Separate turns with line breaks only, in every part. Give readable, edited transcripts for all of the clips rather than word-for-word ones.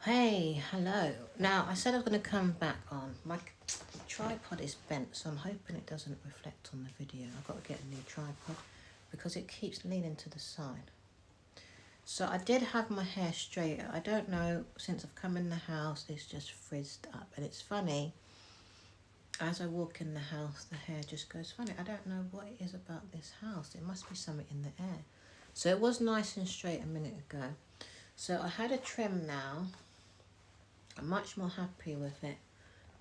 Hey, hello. Now, I said I was going to come back on. My tripod is bent, so I'm hoping it doesn't reflect on the video. I've got to get a new tripod because it keeps leaning to the side. So I did have my hair straight. I don't know, since I've come in the house, it's just frizzed up. And it's funny, as I walk in the house, the hair just goes funny. I don't know what it is about this house. It must be something in the air. So it was nice and straight a minute ago. So I had a trim now. I'm much more happy with it.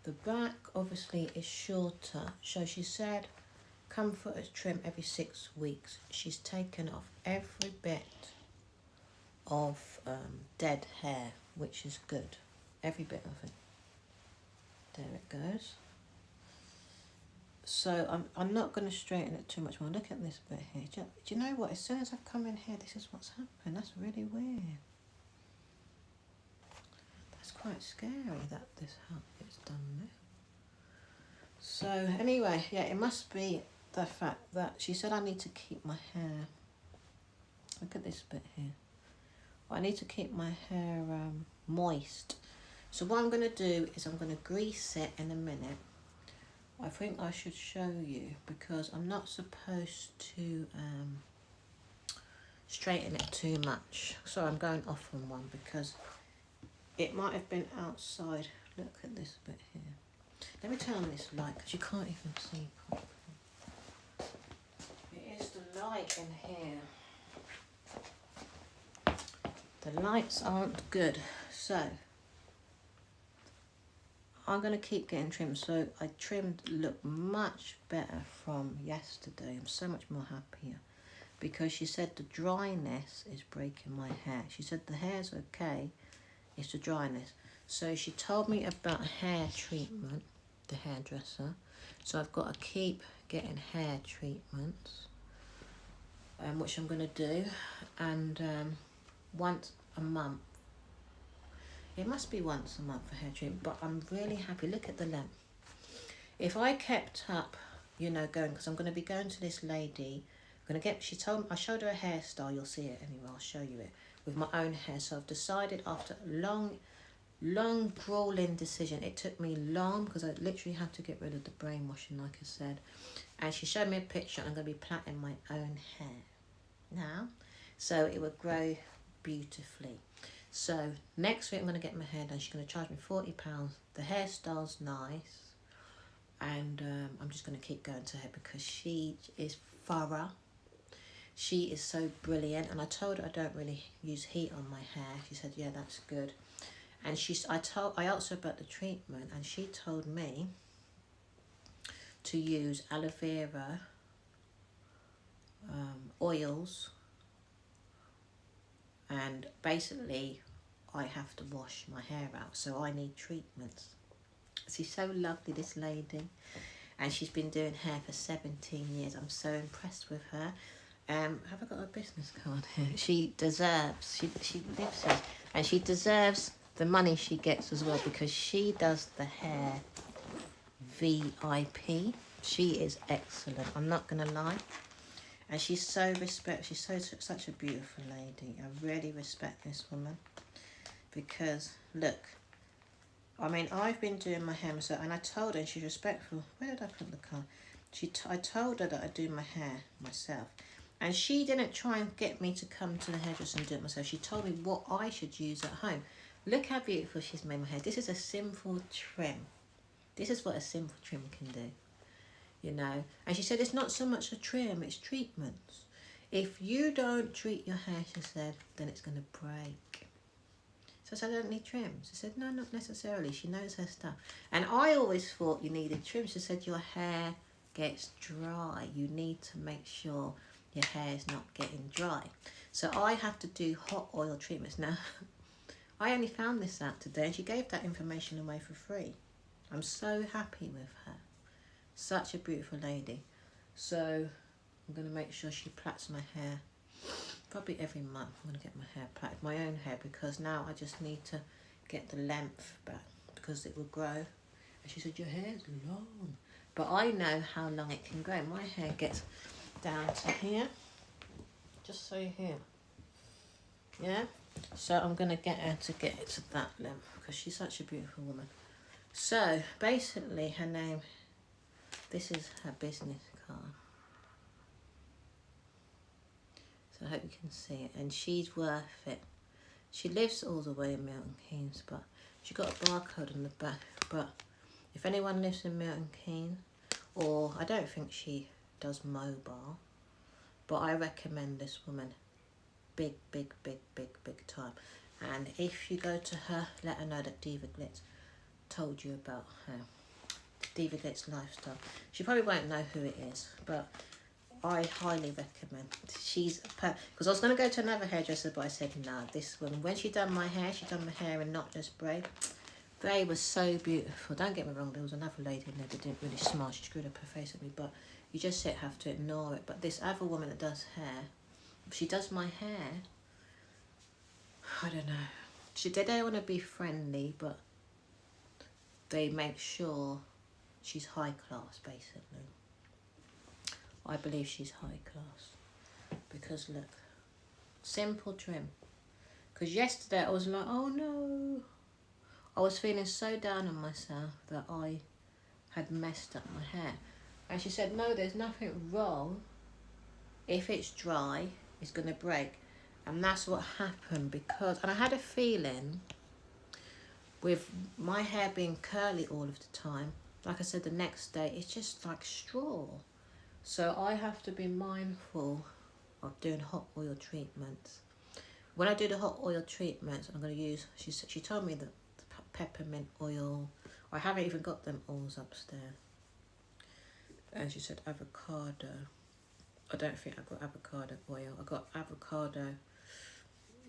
The back obviously is shorter, so she said come for a trim every 6 weeks. She's taken off every bit of dead hair, which is good. Every bit of it. There it goes. So I'm not going to straighten it too much more. Look at this bit here. Do you know what? As soon as I've come in here, this is what's happened. That's really weird. It's quite scary that this is done now. So anyway, yeah, it must be the fact that she said I need to keep my hair. Look at this bit here. I need to keep my hair moist. So what I'm going to do is I'm going to grease it in a minute. I think I should show you because I'm not supposed to straighten it too much. So I'm going off on one because it might have been outside. Look at this bit here. Let me turn on this light because you can't even see properly. It is the light in here. The lights aren't good. So I'm going to keep getting trimmed. So I trimmed look much better from yesterday. I'm so much more happier because she said the dryness is breaking my hair. She said the hair's okay. It's the dryness. So she told me about hair treatment, the hairdresser. So I've got to keep getting hair treatments, which I'm going to do, and once a month. It must be once a month for hair treatment, but I'm really happy. Look at the length. If I kept up, going, because I'm going to be going to this lady. She told me, I showed her a hairstyle. You'll see it anyway. I'll show you it. With my own hair. So I've decided after a long grueling decision. It took me long because I literally had to get rid of the brainwashing, like I said. And she showed me a picture. I'm going to be plaiting my own hair now, so it will grow beautifully. So next week I'm going to get my hair done. She's going to charge me £40. The hairstyle's nice, and I'm just going to keep going to her because she is thorough. She is so brilliant, and I told her I don't really use heat on my hair. She said, yeah, that's good. And I asked her about the treatment, and she told me to use aloe vera oils, and basically I have to wash my hair out, so I need treatments. She's so lovely, this lady, and she's been doing hair for 17 years. I'm so impressed with her. Have I got a business card here? She deserves, she lives here, and she deserves the money she gets as well because she does the hair VIP. She is excellent, I'm not going to lie. And she's so such a beautiful lady. I really respect this woman because, look, I mean, I've been doing my hair myself, and I told her, and she's respectful. Where did I put the card? I told her that I do my hair myself. And she didn't try and get me to come to the hairdresser and do it myself. She told me what I should use at home. Look how beautiful she's made my hair. This is a simple trim. This is what a simple trim can do, And she said it's not so much a trim, it's treatments. If you don't treat your hair, she said, then it's going to break. So I said, I don't need trims. She said, no, not necessarily. She knows her stuff. And I always thought you needed trims. She said, your hair gets dry. You need to make sure your hair is not getting dry. So I have to do hot oil treatments. Now, I only found this out today, and she gave that information away for free. I'm so happy with her. Such a beautiful lady. So I'm going to make sure she plaits my hair probably every month. I'm going to get my hair plaited, my own hair, because now I just need to get the length back because it will grow. And she said, your hair's long. But I know how long it can grow. My hair gets down to here. Just so you hear. Yeah? So I'm going to get her to get it to that length because she's such a beautiful woman. So basically her name, this is her business card. So I hope you can see it. And she's worth it. She lives all the way in Milton Keynes, but she got a barcode on the back. But if anyone lives in Milton Keynes, or I don't think she does mobile, but I recommend this woman big time. And if you go to her, let her know that Diva Glitz told you about her. Diva Glitz lifestyle. She probably won't know who it is, but I highly recommend. She's because I was going to go to another hairdresser, but I said no. This woman, when she done my hair, she done my hair in knotless braid. Braid was so beautiful. Don't get me wrong, there was another lady in there that didn't really smile. She screwed up her face at me, but you just have to ignore it. But this other woman that does hair, she does my hair. I don't know. They don't want to be friendly, but they make sure she's high class, basically. I believe she's high class. Because look, simple trim. Because yesterday I was like, oh no. I was feeling so down on myself that I had messed up my hair. And she said, no, there's nothing wrong. If it's dry, it's going to break. And that's what happened because, and I had a feeling with my hair being curly all of the time, like I said, the next day, it's just like straw. So I have to be mindful of doing hot oil treatments. When I do the hot oil treatments, I'm going to use, she told me that the peppermint oil, I haven't even got them oils upstairs. And she said avocado. I don't think I got avocado oil. I got avocado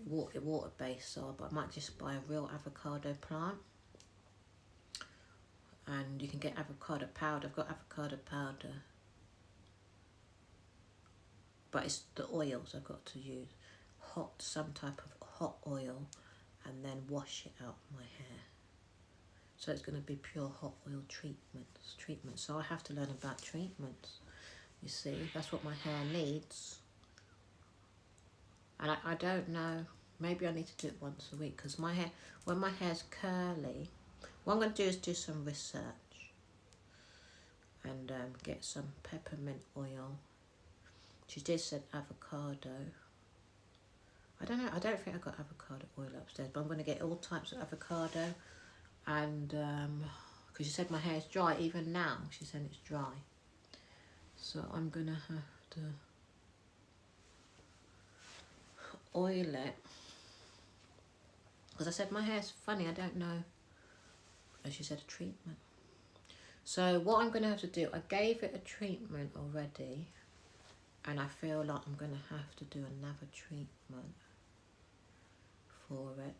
water-based, so but I might just buy a real avocado plant. And you can get avocado powder. I've got avocado powder. But it's the oils I've got to use. Some type of hot oil, and then wash it out my hair. So it's going to be pure hot oil treatments. So I have to learn about treatments. You see, that's what my hair needs. And I don't know, maybe I need to do it once a week because my hair, when my hair's curly, what I'm going to do is do some research and get some peppermint oil. She did said avocado. I don't know, I don't think I got avocado oil upstairs, but I'm going to get all types of avocado. And because she said my hair is dry, even now she said it's dry. So I'm going to have to oil it. Because I said my hair's funny, I don't know. And she said a treatment. So what I'm going to have to do, I gave it a treatment already. And I feel like I'm going to have to do another treatment for it.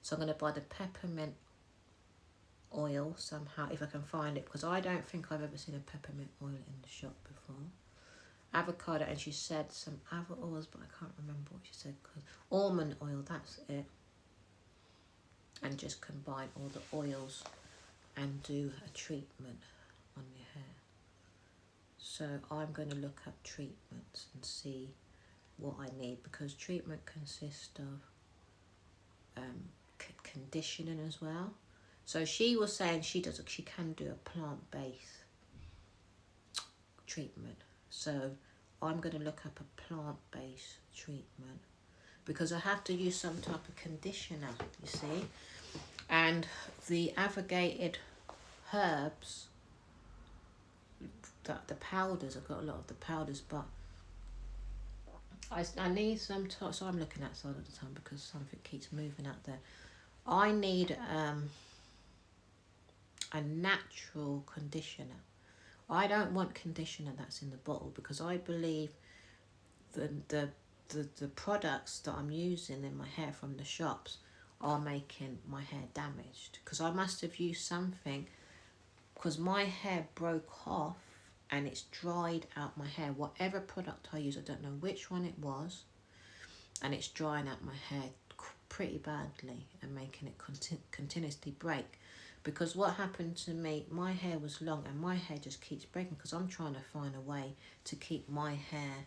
So I'm going to buy the peppermint oil somehow, if I can find it. Because I don't think I've ever seen a peppermint oil in the shop before. Avocado, and she said some other oils, but I can't remember what she said. Almond oil, that's it. And just combine all the oils and do a treatment on your hair. So I'm going to look up treatments and see what I need, because treatment consists of conditioning as well. So she was saying she can do a plant-based treatment. So I'm going to look up a plant-based treatment because I have to use some type of conditioner, you see. And the avocado herbs, the powders, I've got a lot of the powders, but I need some, so I'm looking outside all the time because something keeps moving out there. I need a natural conditioner. I don't want conditioner that's in the bottle because I believe the products that I'm using in my hair from the shops are making my hair damaged, because I must have used something, because my hair broke off and it's dried out my hair. Whatever product I use, I don't know which one it was, and it's drying out my hair pretty badly and making it continuously break. Because what happened to me, my hair was long and my hair just keeps breaking because I'm trying to find a way to keep my hair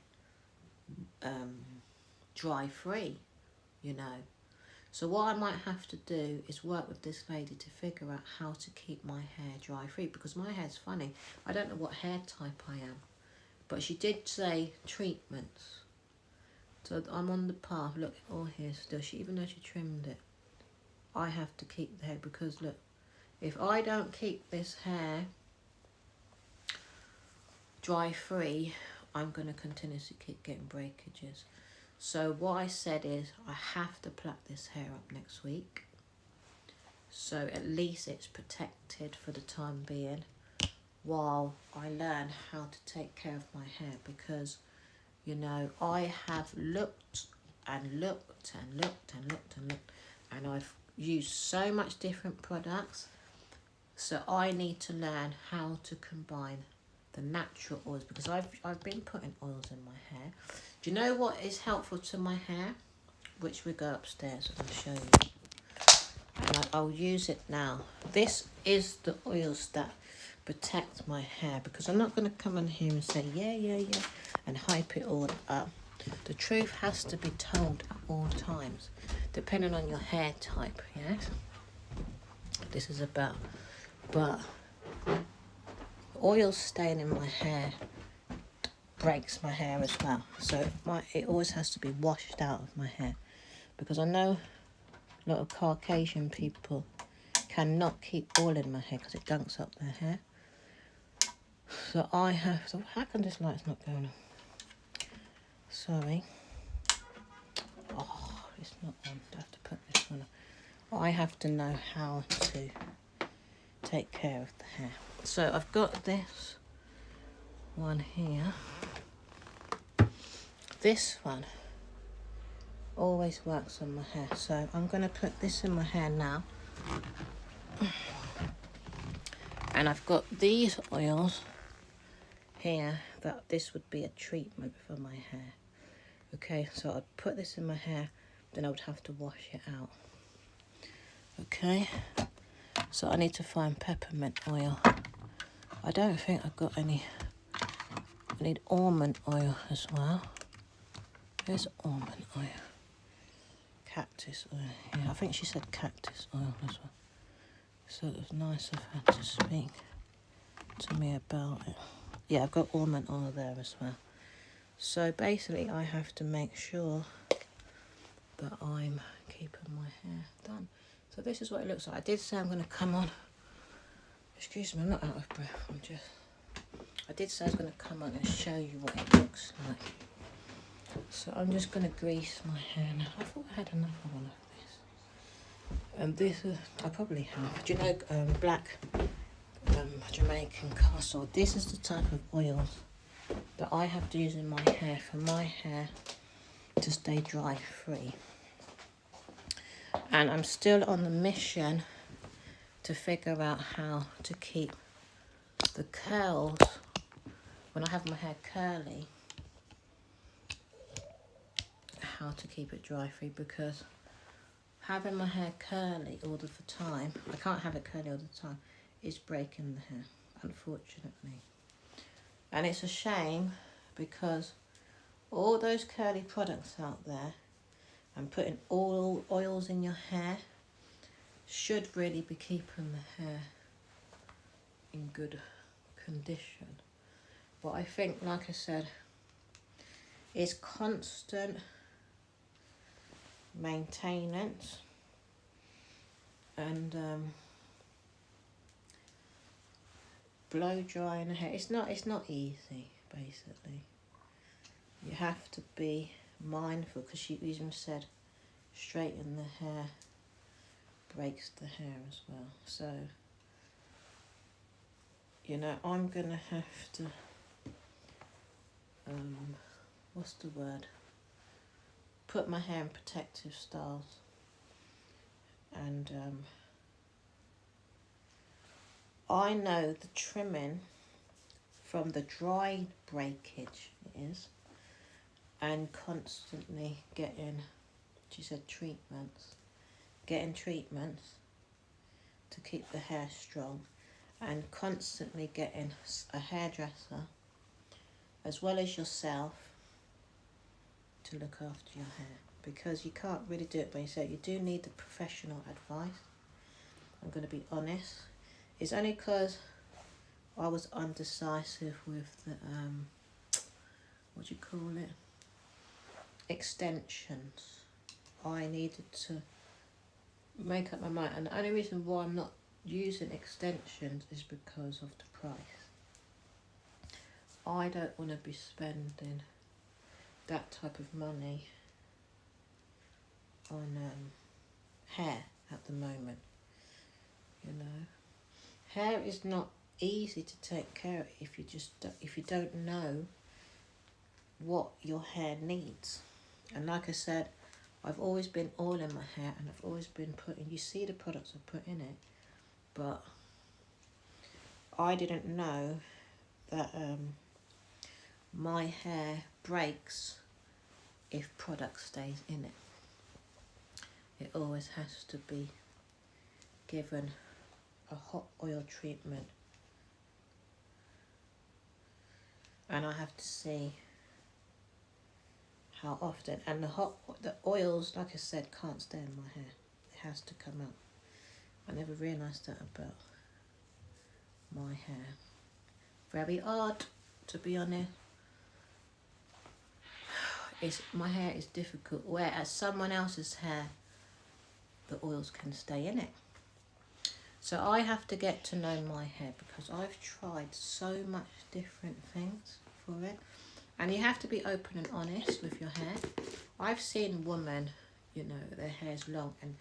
dry free, you know. So what I might have to do is work with this lady to figure out how to keep my hair dry free, because my hair's funny. I don't know what hair type I am, but she did say treatments. So I'm on the path. Look, all here still. Even though she trimmed it, I have to keep the hair, because look, if I don't keep this hair dry free, I'm going to continuously keep getting breakages. So what I said is I have to pluck this hair up next week, so at least it's protected for the time being while I learn how to take care of my hair, because you know, I have looked and looked and looked and looked and looked, and I've used so much different products. So I need to learn how to combine the natural oils, because I've been putting oils in my hair. Do you know what is helpful to my hair? Which we go upstairs and I'll show you. And I'll use it now. This is the oils that protect my hair, because I'm not going to come in here and say yeah and hype it all up. The truth has to be told at all times, depending on your hair type. Yes, this is about, but oil staying in my hair breaks my hair as well, so it always has to be washed out of my hair, because I know a lot of Caucasian people cannot keep oil in my hair because it gunks up their hair. So I have to, how come this light's not going on? Sorry. Oh, it's not on. I have to put this one on. I have to know how to take care of the hair. So I've got this one here. This one always works on my hair. So I'm going to put this in my hair now. And I've got these oils here, that this would be a treatment for my hair. Okay, so I'd put this in my hair, then I would have to wash it out. Okay, so I need to find peppermint oil. I don't think I've got any. I need almond oil as well. There's almond oil. Cactus oil. Yeah, I think she said cactus oil as well. So it was nice of her to speak to me about it. Yeah, I've got almond oil there as well. So basically I have to make sure that I'm keeping my hair done. So this is what it looks like. I did say I'm going to come on. Excuse me, I'm not out of breath. I did say I was going to come on and show you what it looks like. So I'm just going to grease my hair now. I thought I had another one of this. And this is, I probably have. Do you know black Jamaican castle? This is the type of oils that I have to use in my hair for my hair to stay dry free. And I'm still on the mission to figure out how to keep the curls, when I have my hair curly, how to keep it dry free, because having my hair curly all the time, I can't have it curly all the time, is breaking the hair, unfortunately. And it's a shame, because all those curly products out there and putting all oils in your hair should really be keeping the hair in good condition. But I think, like I said, it's constant maintenance and blow drying the hair. It's not easy, basically. You have to be mindful, because she even said straighten the hair breaks the hair as well. So, you know, I'm gonna have to what's the word, put my hair in protective styles, and I know the trimming from the dry breakage is, and constantly getting, she said treatments, getting treatments to keep the hair strong, and constantly getting a hairdresser as well as yourself to look after your hair. because you can't really do it by yourself. You do need the professional advice. I'm going to be honest. It's only because I was undecisive with the what do you call it, extensions. I needed to make up my mind, and the only reason why I'm not using extensions is because of the price. I don't want to be spending that type of money on hair at the moment. You know, hair is not easy to take care of if you don't know what your hair needs. And like I said, I've always been oiling my hair, and I've always been putting, you see the products I put in it, but I didn't know that my hair breaks if product stays in it. It always has to be given a hot oil treatment, and I have to see how often. And the oils, like I said, can't stay in my hair. It has to come out. I never realised that about my hair. Very odd, to be honest. My hair is difficult, whereas someone else's hair, the oils can stay in it. So I have to get to know my hair, because I've tried so much different things for it. And you have to be open and honest with your hair. I've seen women, you know, their hair's long, and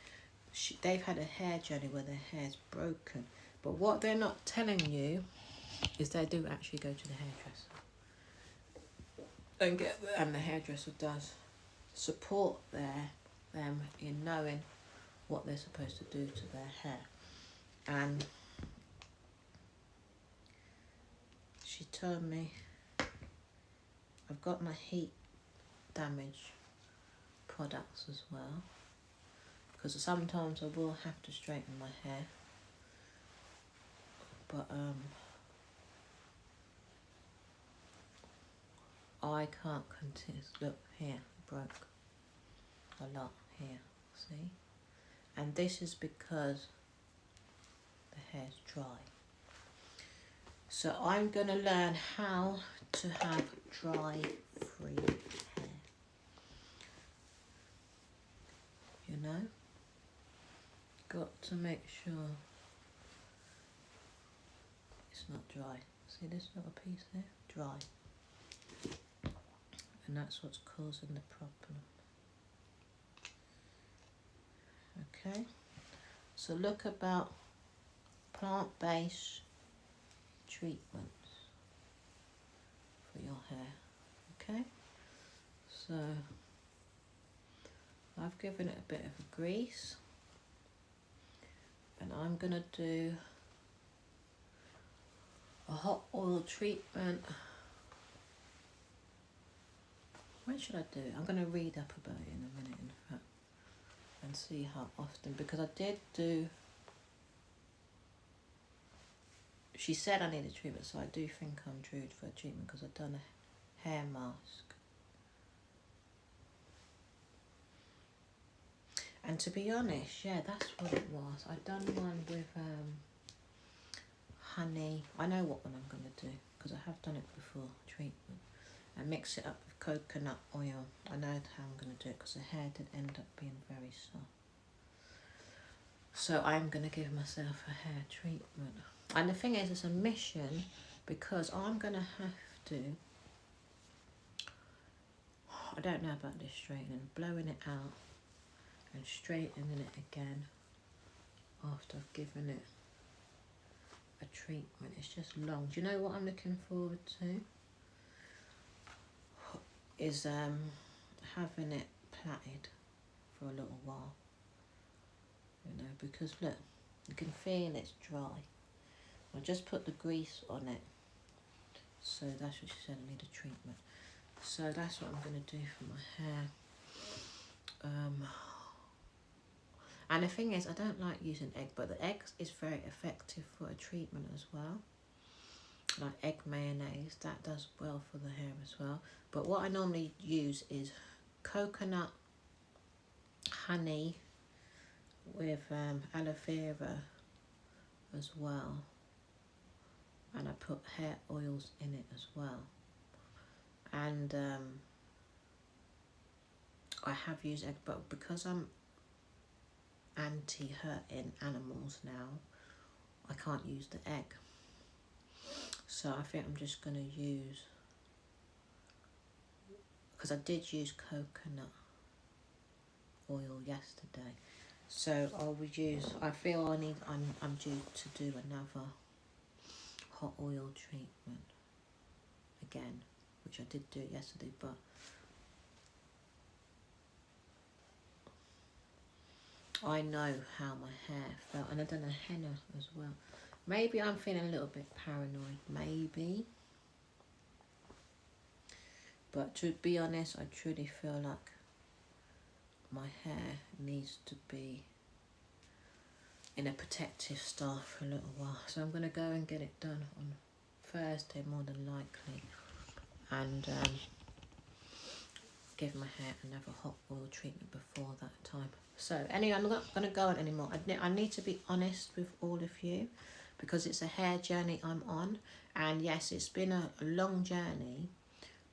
they've had a hair journey where their hair's broken. But what they're not telling you is they do actually go to the hairdresser. And the hairdresser does support them in knowing what they're supposed to do to their hair. And she told me I've got my heat damage products as well, because sometimes I will have to straighten my hair, but I can't continue. Look here, broke a lot here, see? And this is because the hair's dry. So I'm going to learn how to have dry-free hair. You know? Got to make sure it's not dry. See this little piece there? Dry. And that's what's causing the problem. Okay? So look about plant-based treatments for your hair. Okay, so I've given it a bit of a grease, and I'm gonna do a hot oil treatment. When should I do it? I'm gonna read up about it in a minute, in fact, and see how often, because I did do, she said I need a treatment, so I do think I'm due for a treatment, because I've done a hair mask. And to be honest, yeah, that's what it was. I'd done one with honey. I know what one I'm going to do, because I have done it before, treatment. And mix it up with coconut oil. I know how I'm going to do it, because the hair did end up being very soft. So I'm going to give myself a hair treatment. And the thing is, it's a mission, because I'm going to have to, I don't know about this straightening, blowing it out and straightening it again after I've given it a treatment. It's just long. Do you know what I'm looking forward to? Is having it plaited for a little while. You know, because look, you can feel it's dry. I just put the grease on it. So that's what she said, I need a treatment. So that's what I'm going to do for my hair. And the thing is, I don't like using egg, but the egg is very effective for a treatment as well. Like egg mayonnaise, that does well for the hair as well. But what I normally use is coconut honey with aloe vera as well, and I put hair oils in it as well, and I have used egg, but because I'm anti-hurting animals now, I can't use the egg, so I think I'm just going to use, because I did use coconut oil yesterday, so I will use, I feel I'm due to do another hot oil treatment again, which I did do yesterday, but I know how my hair felt, and I've done a henna as well. Maybe I'm feeling a little bit paranoid, maybe, but to be honest, I truly feel like my hair needs to be in a protective style for a little while, so I'm going to go and get it done on Thursday more than likely, and give my hair another hot oil treatment before that time. So anyway, I'm not going to go on anymore. I need to be honest with all of you, because it's a hair journey I'm on, and yes, it's been a long journey,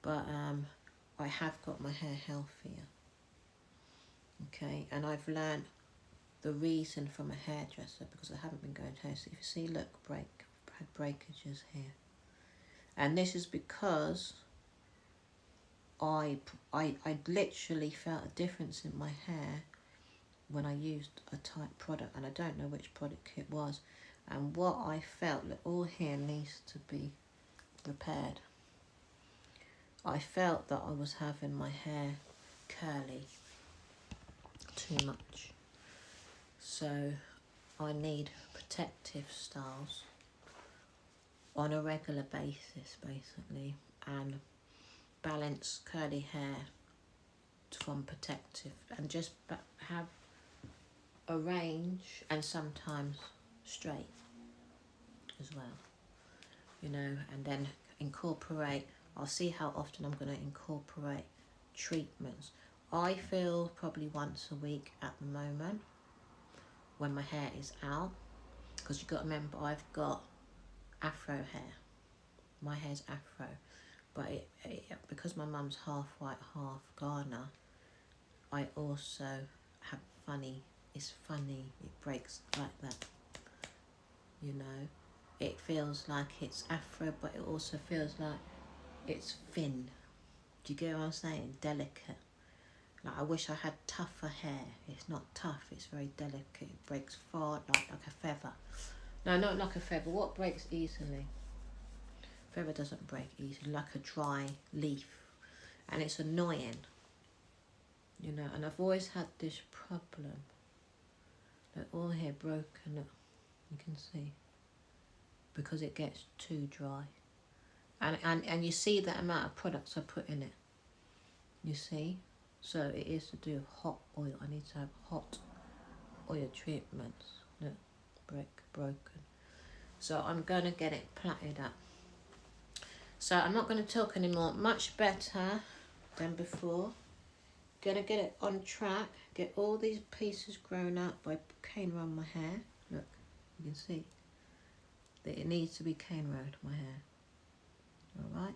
but I have got my hair healthier, okay, and I've learned the reason from a hairdresser, because I haven't been going to hair. So if you see, look, I've had breakages here, and this is because I literally felt a difference in my hair when I used a type product, and I don't know which product it was, and what I felt, that all hair needs to be repaired. I felt that I was having my hair curly too much, so I need protective styles on a regular basis, basically, and balance curly hair from protective, and just have a range, and sometimes straight as well, you know, and then incorporate, I'll see how often I'm going to incorporate treatments. I feel probably once a week at the moment when my hair is out, because you've got to remember I've got afro hair, my hair's afro, but because my mum's half white, half Ghana, I also have it's funny, it breaks like that, you know. It feels like it's afro, but it also feels like it's thin. Do you get what I'm saying? Delicate. Like, I wish I had tougher hair. It's not tough, it's very delicate. It breaks far, like a feather. No, not like a feather. What breaks easily? Feather doesn't break easily, like a dry leaf. And it's annoying, you know. And I've always had this problem. Like, all hair broken up, you can see, because it gets too dry. And you see the amount of products I put in it. You see? So it is to do with hot oil. I need to have hot oil treatments. Look, broken. So I'm going to get it plaited up. So I'm not going to talk anymore. Much better than before. Going to get it on track. Get all these pieces grown out by cane around my hair. Look, you can see that it needs to be cane around my hair. Alright,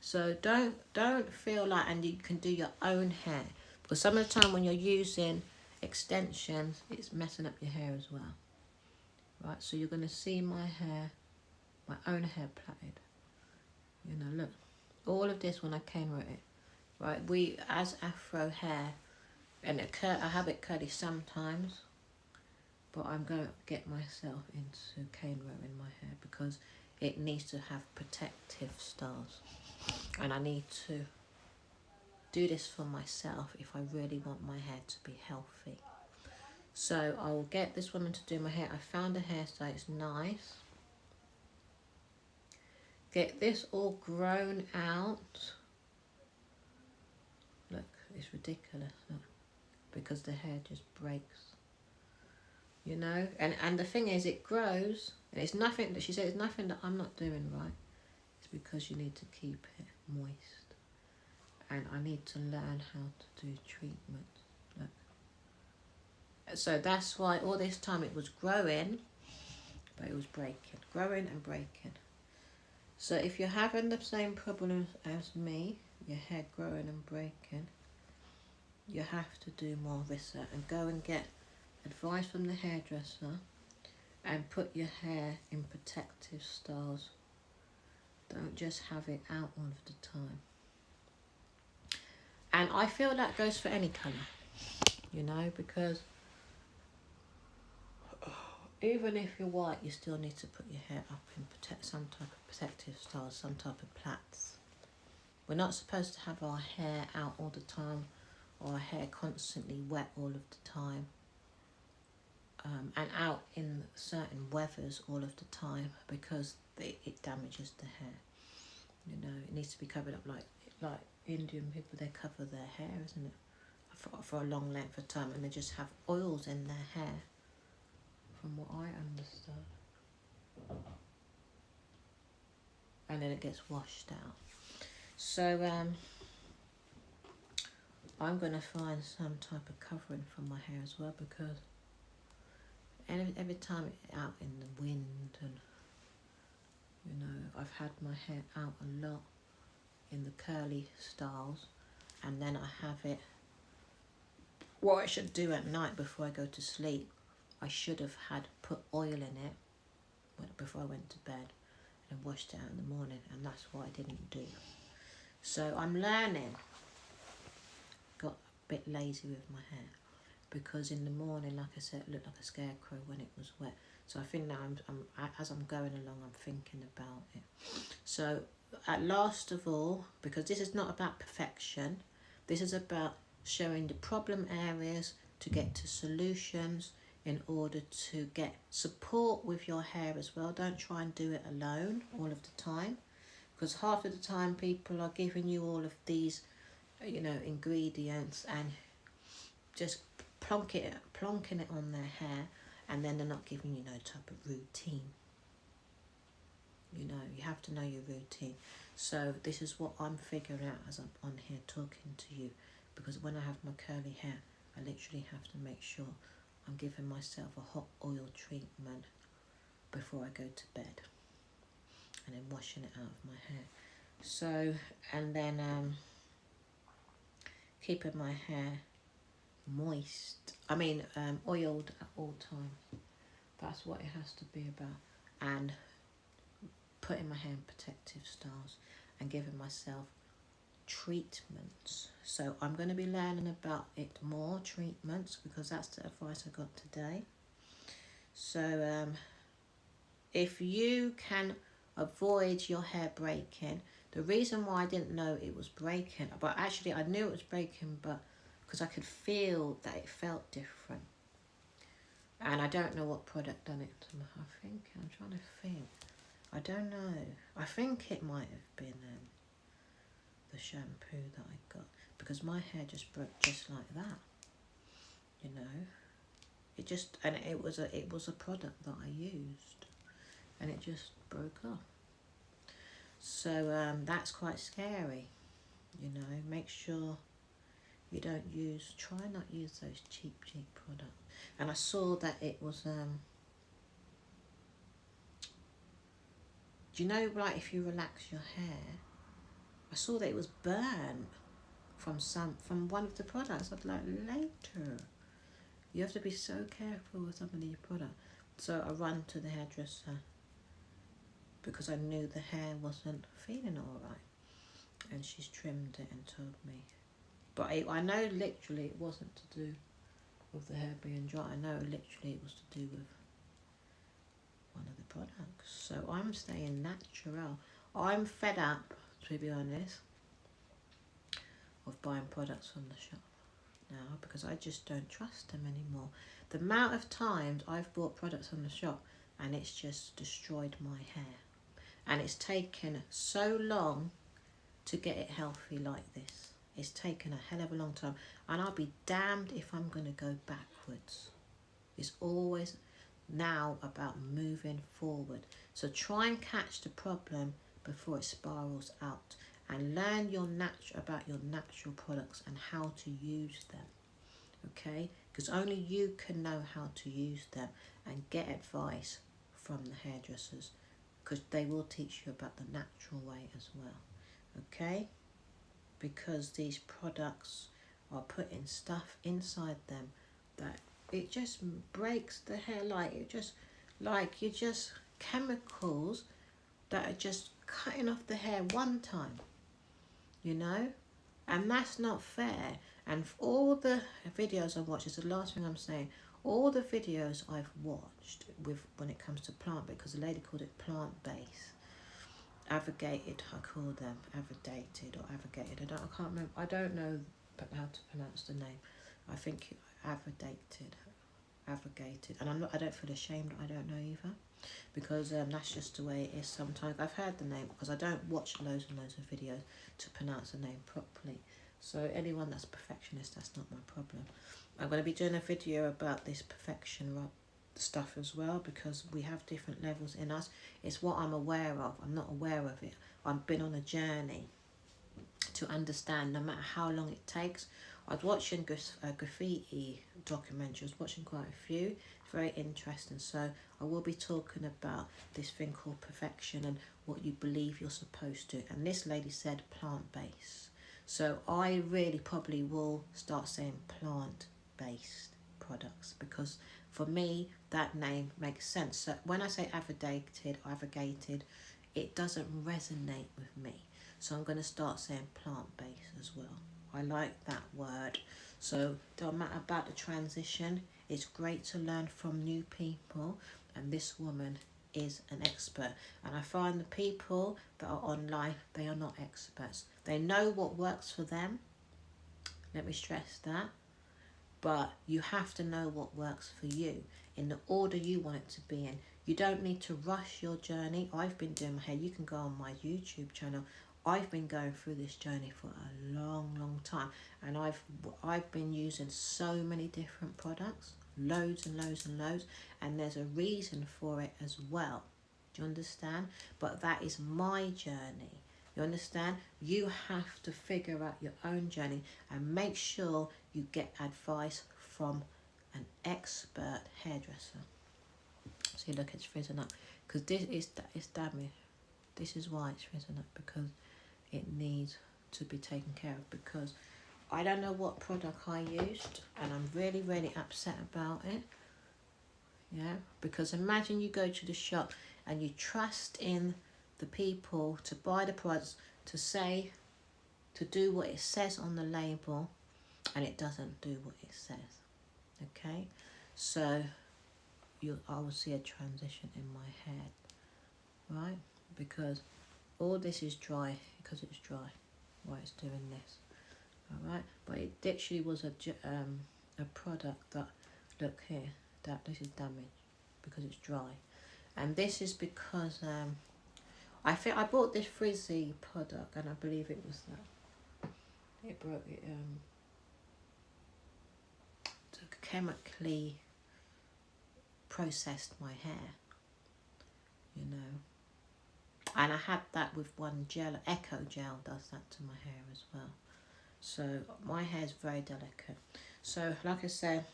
so don't feel like, and you can do your own hair, because some of the time when you're using extensions, it's messing up your hair as well. Right, so you're going to see my hair, my own hair plaited. You know, look, all of this when I came at it. Right, we, as afro hair, and I have it curly sometimes, but I'm going to get myself into cane row in my hair, because it needs to have protective styles, and I need to do this for myself if I really want my hair to be healthy. So I will get this woman to do my hair. I found a hairstyle, it's nice. Get this all grown out. Look, it's ridiculous, look, because the hair just breaks. You know, and the thing is, it grows, and it's nothing that she said, it's nothing that I'm not doing right. It's because you need to keep it moist, and I need to learn how to do treatments. Look, So that's why all this time it was growing, but it was breaking, growing and breaking. So if you're having the same problems as me, your hair growing and breaking, you have to do more research and go and get advice from the hairdresser and put your hair in protective styles. Don't just have it out all of the time. And I feel that goes for any colour, you know, because even if you're white, you still need to put your hair up in some type of protective style, some type of plaits. We're not supposed to have our hair out all the time, or our hair constantly wet all of the time, and out in certain weathers all of the time, because it damages the hair. You know, it needs to be covered up like Indian people, they cover their hair, isn't it, for a long length of time, and they just have oils in their hair, from what I understand, and then it gets washed out. So I'm going to find some type of covering for my hair as well, because every time it's out in the wind, and you know, I've had my hair out a lot in the curly styles, and then I have it, what I should do at night before I go to sleep, I should have had put oil in it before I went to bed and washed it out in the morning, and that's what I didn't do. So I'm learning. Got a bit lazy with my hair, because in the morning, like I said, it looked like a scarecrow when it was wet. So I think now as I'm going along, I'm thinking about it. So at last of all, because this is not about perfection, this is about showing the problem areas to get to solutions in order to get support with your hair as well. Don't try and do it alone all of the time, because half of the time people are giving you all of these, you know, ingredients and just plonking it on their hair, and then they're not giving you no type of routine. You know, you have to know your routine. So this is what I'm figuring out as I'm on here talking to you, because when I have my curly hair, I literally have to make sure I'm giving myself a hot oil treatment before I go to bed, and then washing it out of my hair. So, and then keeping my hair moist, oiled at all times. That's what it has to be about. And putting my hair in protective styles and giving myself treatments. So I'm going to be learning about it more, treatments, because that's the advice I got today. So if you can avoid your hair breaking, the reason why I didn't know it was breaking, but actually I knew it was breaking, but because I could feel that it felt different. And I don't know what product done it to me. I'm trying to think. I don't know. I think it might have been the shampoo that I got, because my hair just broke just like that. You know, it was a product that I used, and it just broke off. So that's quite scary. You know, make sure you don't try not use those cheap products. And I saw that it was do you know, like, if you relax your hair, I saw that it was burnt from one of the products. I'd like, later, you have to be so careful with some of these products. So I ran to the hairdresser, because I knew the hair wasn't feeling all right, and she's trimmed it and told me. But I know literally it wasn't to do with the hair being dry. I know literally it was to do with one of the products. So I'm staying natural. I'm fed up, to be honest, of buying products from the shop now, because I just don't trust them anymore. The amount of times I've bought products from the shop and it's just destroyed my hair, and it's taken so long to get it healthy like this. It's taken a hell of a long time, and I'll be damned if I'm going to go backwards. It's always now about moving forward. So try and catch the problem before it spirals out, and learn about your natural products and how to use them. okay? Because only you can know how to use them and get advice from the hairdressers, because they will teach you about the natural way as well, okay? Because these products are putting stuff inside them that it just breaks the hair, like you just chemicals that are just cutting off the hair one time, you know, and that's not fair. And for all the videos I've watched, is the last thing I'm saying, all the videos I've watched with when it comes to plant, because the lady called it plant-based, avagated, I call them avadated or avagated. I can't remember. I don't know how to pronounce the name. I think avagated, and I don't feel ashamed. I don't know either, because that's just the way it is. Sometimes I've heard the name because I don't watch loads and loads of videos to pronounce the name properly. So anyone that's perfectionist, that's not my problem. I'm going to be doing a video about this perfection stuff as well, because we have different levels in us. It's what I'm aware of. I'm not aware of it. I've been on a journey to understand, no matter how long it takes. I was watching a graffiti documentary. I was watching quite a few. It's very interesting. So I will be talking about this thing called perfection and what you believe you're supposed to. And this lady said plant-based. So I really probably will start saying plant-based products, because for me that name makes sense. So when I say avagated, it doesn't resonate with me. So I'm going to start saying plant-based as well. I like that word. So don't matter about the transition. It's great to learn from new people, and this woman is an expert. And I find the people that are online, they are not experts. They know what works for them. Let me stress that. But you have to know what works for you in the order you want it to be in. You don't need to rush your journey. I've been doing my hair. You can go on my YouTube channel. I've been going through this journey for a long time, and I've been using so many different products, loads and loads and loads, and there's a reason for it as well. Do you understand? But that is my journey. You understand? You have to figure out your own journey and make sure you get advice from an expert hairdresser. See, look, it's frizzing up, because this is damaged. This is why it's frizzing up, because it needs to be taken care of, because I don't know what product I used and I'm really upset about it. Yeah, because imagine you go to the shop and you trust in the people to buy the products, to do what it says on the label, and it doesn't do what it says. Okay, so I will see a transition in my head, right? Because all this is dry, because it's dry, why it's doing this. All right, but it literally was a product that, look here, that this is damaged because it's dry, and this is because I think I bought this frizzy product, and I believe it was that it broke it. Chemically processed my hair, you know. And I had that with one gel, Echo Gel does that to my hair as well. So my hair is very delicate. So like I said,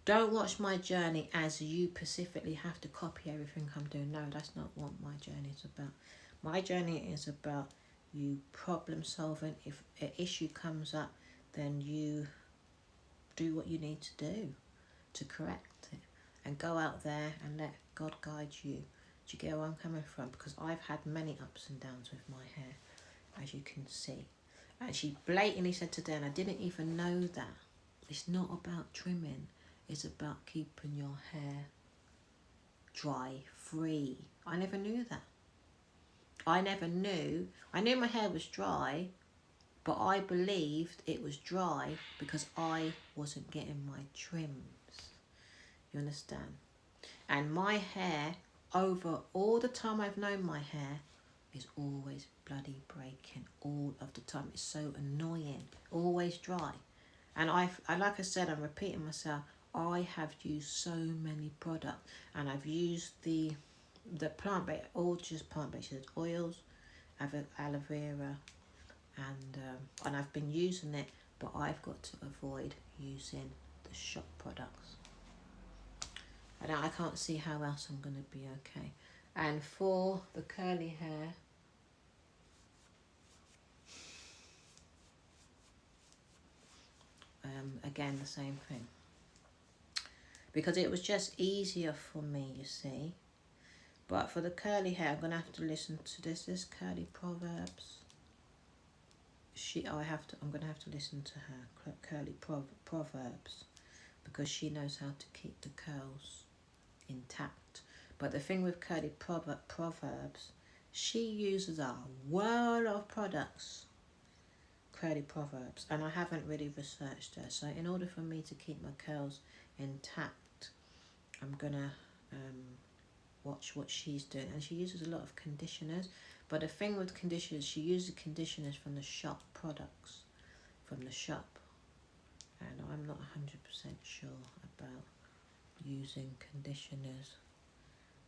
don't watch my journey as you specifically have to copy everything I'm doing. No, that's not what my journey is about. My journey is about you problem solving. If an issue comes up, then you do what you need to do to correct it, and go out there and let God guide you. Do you get where I'm coming from? Because I've had many ups and downs with my hair, as you can see. And she blatantly said today, and I didn't even know that, it's not about trimming, it's about keeping your hair dry, free. I never knew that. I knew my hair was dry, but I believed it was dry because I wasn't getting my trims. You understand? And my hair, over all the time I've known my hair, is always bloody breaking all of the time. It's so annoying. Always dry. And I like I said, I'm repeating myself, I have used so many products, and I've used the plant-based, all just plant-based oils, aloe vera, and I've been using it but I've got to avoid using the shop products. And I can't see how else I'm going to be okay. And for the curly hair, again the same thing, because it was just easier for me, you see. But for the curly hair, I'm going to have to listen to this Curly Proverbs. I'm going to have to listen to her, Curly Proverbs, because she knows how to keep the curls intact. But the thing with Curly Proverbs, she uses a world of products, Curly Proverbs, and I haven't really researched her. So in order for me to keep my curls intact, I'm going to watch what she's doing. And she uses a lot of conditioners. But the thing with conditioners, she uses conditioners from the shop products, from the shop. And I'm not 100% sure about using conditioners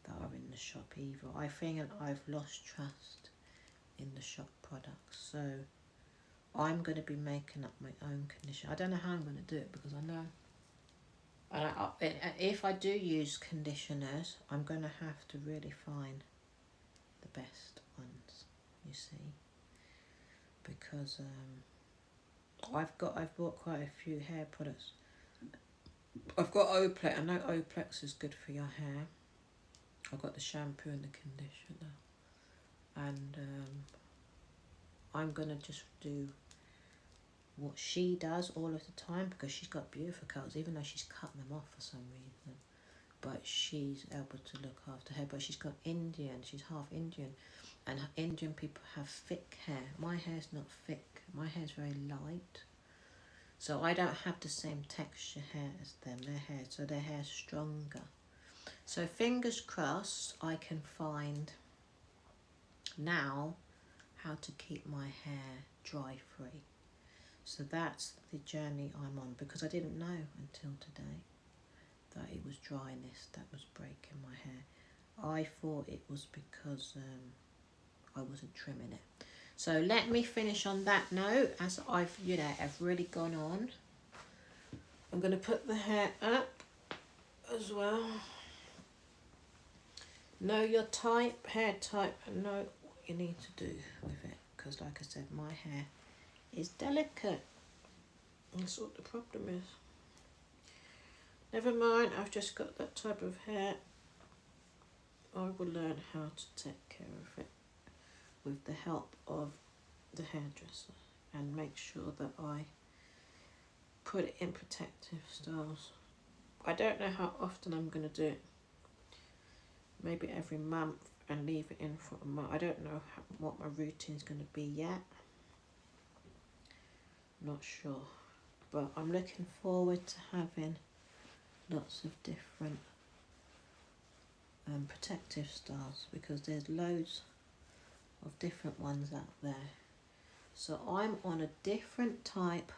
that are in the shop either. I think I've lost trust in the shop products. So I'm going to be making up my own conditioner. I don't know how I'm going to do it, because I know. And if I do use conditioners, I'm going to have to really find the best ones, you see, because I've bought quite a few hair products. I've got Oplex. I know Oplex is good for your hair. I've got the shampoo and the conditioner, and I'm gonna just do what she does all of the time, because she's got beautiful curls, even though she's cut them off for some reason. But she's able to look after her. But she's got Indian, she's half Indian, and Indian people have thick hair. My hair's not thick, my hair's very light, so I don't have the same texture hair as them. Their hair's stronger. So fingers crossed I can find now how to keep my hair dry free. So that's the journey I'm on, because I didn't know until today that it was dryness that was breaking my hair. I thought it was because I wasn't trimming it. So let me finish on that note, as I've really gone on. I'm going to put the hair up as well. Know your type, hair type, and know what you need to do with it, because like I said, my hair is delicate. That's what the problem is. Never mind, I've just got that type of hair. I will learn how to take care of it with the help of the hairdresser, and make sure that I put it in protective styles. I don't know how often I'm going to do it. Maybe every month, and leave it in for a month. I don't know what my routine is going to be yet. Not sure. But I'm looking forward to having lots of different protective styles, because there's loads of different ones out there. So I'm on a different type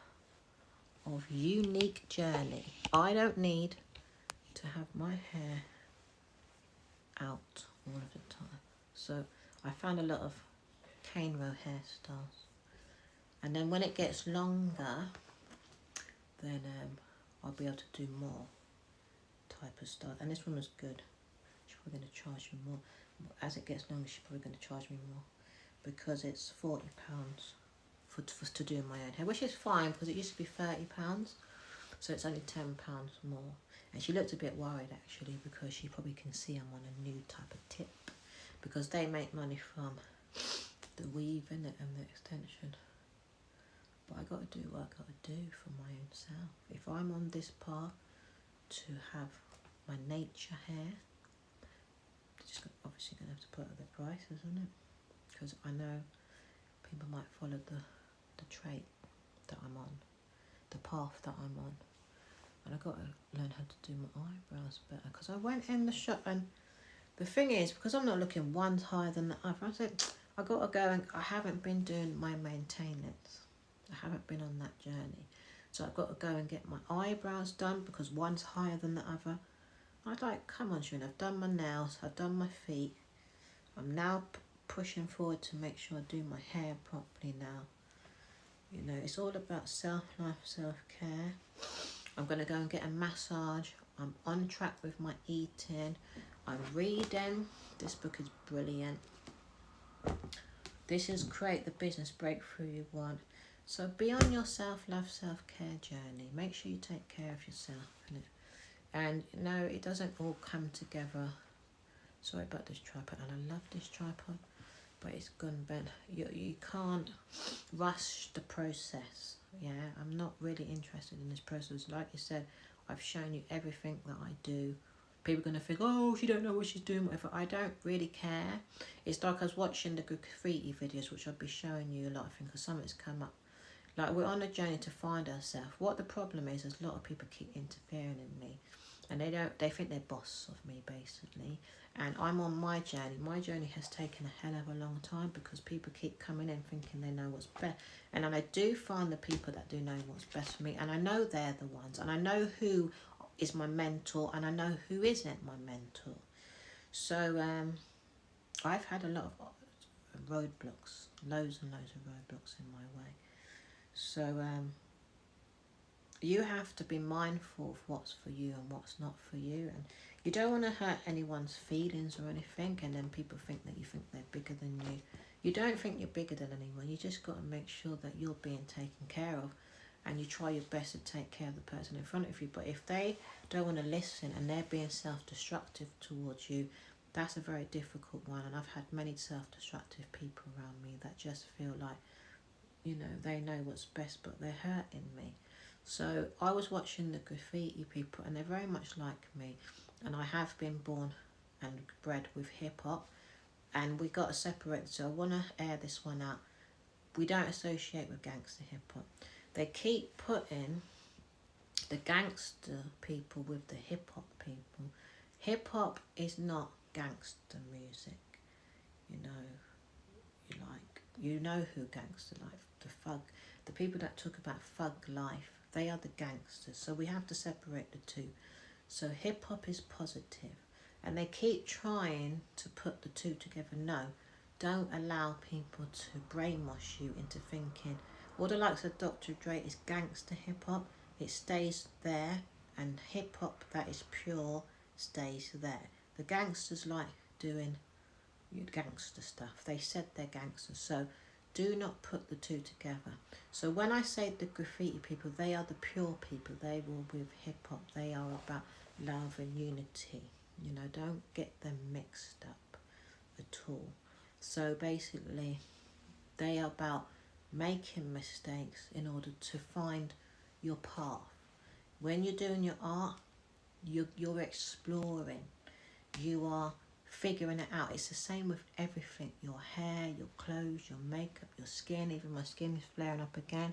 of unique journey. I don't need to have my hair out all of the time. So I found a lot of cane row hairstyles, and then when it gets longer, then I'll be able to do more type of style. And this one was good. She's probably going to charge me more. As it gets longer, she's probably going to charge me more, because it's £40 to do my own hair, which is fine, because it used to be £30, so it's only £10 more. And she looked a bit worried actually, because she probably can see I'm on a new type of tip, because they make money from the weave in it and the extension. But I got to do what I got to do for my own self. If I'm on this path to have my nature hair, just obviously going to have to put up the prices, isn't it? Because I know people might follow the trait that I'm on, the path that I'm on. And I've got to learn how to do my eyebrows better, because I went in the shop, and the thing is, because I'm not looking one's higher than the other, I said, I got to go, and I haven't been doing my maintenance. I haven't been on that journey. So I've got to go and get my eyebrows done, because one's higher than the other. I was like, come on, Sharon, I've done my nails, I've done my feet. I'm now pushing forward to make sure I do my hair properly now. You know, it's all about self-love, self-care. I'm going to go and get a massage. I'm on track with my eating. I'm reading. This book is brilliant. This is Create the Business Breakthrough You Want. So be on your self-love, self-care journey. Make sure you take care of yourself. And no, it doesn't all come together. Sorry about this tripod, and I love this tripod, but it's gone bent. You can't rush the process. Yeah, I'm not really interested in this process. Like you said, I've shown you everything that I do. People are going to think, oh, she don't know what she's doing, whatever. I don't really care. It's like I was watching the graffiti videos, which I'll be showing you a lot of things, because something's come up. Like, we're on a journey to find ourselves. What the problem is a lot of people keep interfering in me. And they think they're boss of me, basically. And I'm on my journey. My journey has taken a hell of a long time, because people keep coming in thinking they know what's best. And I do find the people that do know what's best for me. And I know they're the ones. And I know who is my mentor, and I know who isn't my mentor. So I've had a lot of roadblocks, loads and loads of roadblocks in my way. So you have to be mindful of what's for you and what's not for you, and you don't want to hurt anyone's feelings or anything, and then people think that you think they're bigger than you. You don't think you're bigger than anyone. You just got to make sure that you're being taken care of, and you try your best to take care of the person in front of you. But if they don't want to listen and they're being self-destructive towards you, that's a very difficult one. And I've had many self-destructive people around me that just feel like, you know, they know what's best, but they're hurting me. So I was watching the graffiti people, and they're very much like me. And I have been born and bred with hip-hop, and we got to separate. So I want to air this one out. We don't associate with gangster hip-hop. They keep putting the gangster people with the hip-hop people. Hip-hop is not gangster music. You know who gangster life, the thug, the people that talk about thug life, they are the gangsters. So we have to separate the two. So hip-hop is positive, and they keep trying to put the two together. No, don't allow people to brainwash you into thinking all the likes of Dr. Dre is gangster hip-hop. It stays there, and hip-hop that is pure stays there. The gangsters like doing gangster stuff. They said they're gangsters, so do not put the two together. So when I say the graffiti people, they are the pure people. They will with hip-hop. They are about love and unity. You know, don't get them mixed up at all. So basically, they are about making mistakes in order to find your path. When you're doing your art, you're exploring. You are figuring it out. It's the same with everything. Your hair, your clothes, your makeup, your skin. Even my skin is flaring up again.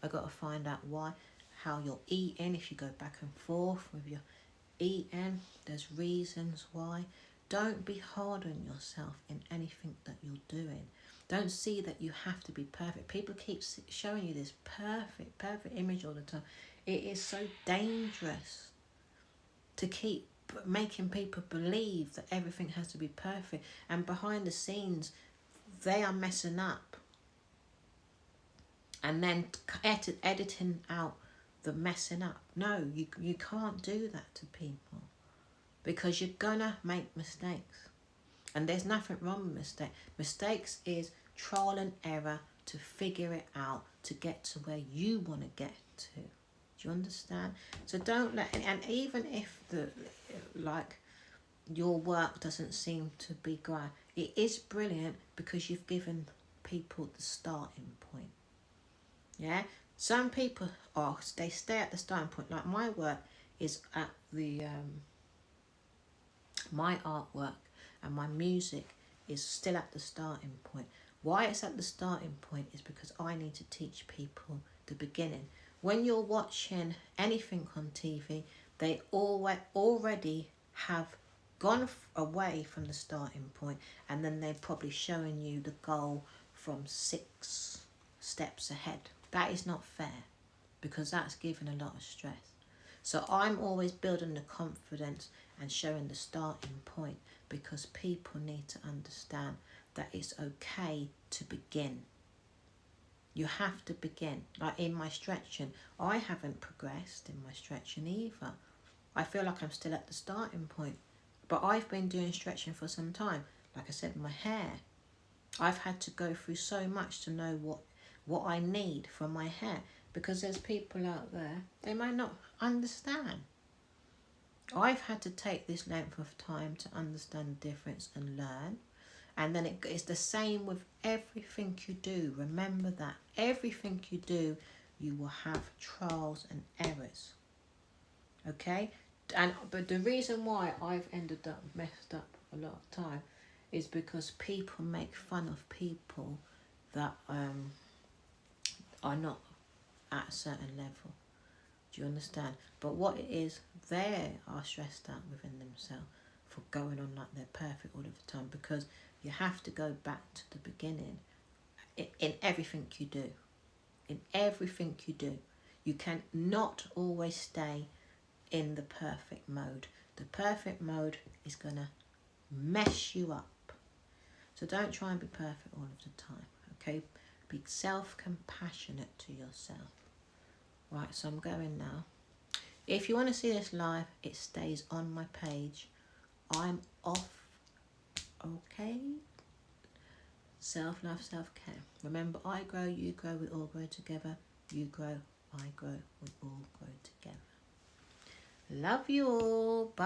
I got to find out why. How you're eating. If you go back and forth with your eating, there's reasons why. Don't be hard on yourself in anything that you're doing. Don't see that you have to be perfect. People keep showing you this perfect image all the time. It is so dangerous to keep making people believe that everything has to be perfect, and behind the scenes they are messing up, and then editing out the messing up. No, you can't do that to people, because you're gonna make mistakes, and there's nothing wrong with mistakes. Mistakes is trial and error to figure it out, to get to where you want to get to. Do you understand? So don't let, and even if your work doesn't seem to be great, it is brilliant because you've given people the starting point. Yeah, some people they stay at the starting point. Like my work is at the my artwork and my music is still at the starting point. Why it's at the starting point is because I need to teach people the beginning. When you're watching anything on TV, they already have gone away from the starting point, and then they're probably showing you the goal from 6 steps ahead. That is not fair, because that's giving a lot of stress. So I'm always building the confidence and showing the starting point, because people need to understand that it's okay to begin. You have to begin. Like in my stretching, I haven't progressed in my stretching either. I feel like I'm still at the starting point. But I've been doing stretching for some time. Like I said, my hair. I've had to go through so much to know what I need for my hair. Because there's people out there, they might not understand. I've had to take this length of time to understand the difference and learn. And then it's the same with everything you do. Remember that. Everything you do, you will have trials and errors. Okay? But the reason why I've ended up messed up a lot of time is because people make fun of people that are not at a certain level. Do you understand? But what it is, they are stressed out within themselves for going on like they're perfect all of the time, because you have to go back to the beginning in everything you do. In everything you do. You can not always stay in the perfect mode. The perfect mode is going to mess you up. So don't try and be perfect all of the time, okay? Be self-compassionate to yourself. Right, so I'm going now. If you want to see this live, it stays on my page. I'm off, okay? Self-love, self-care. Remember, I grow, you grow, we all grow together. You grow, I grow, we all grow together. Love you all. Bye.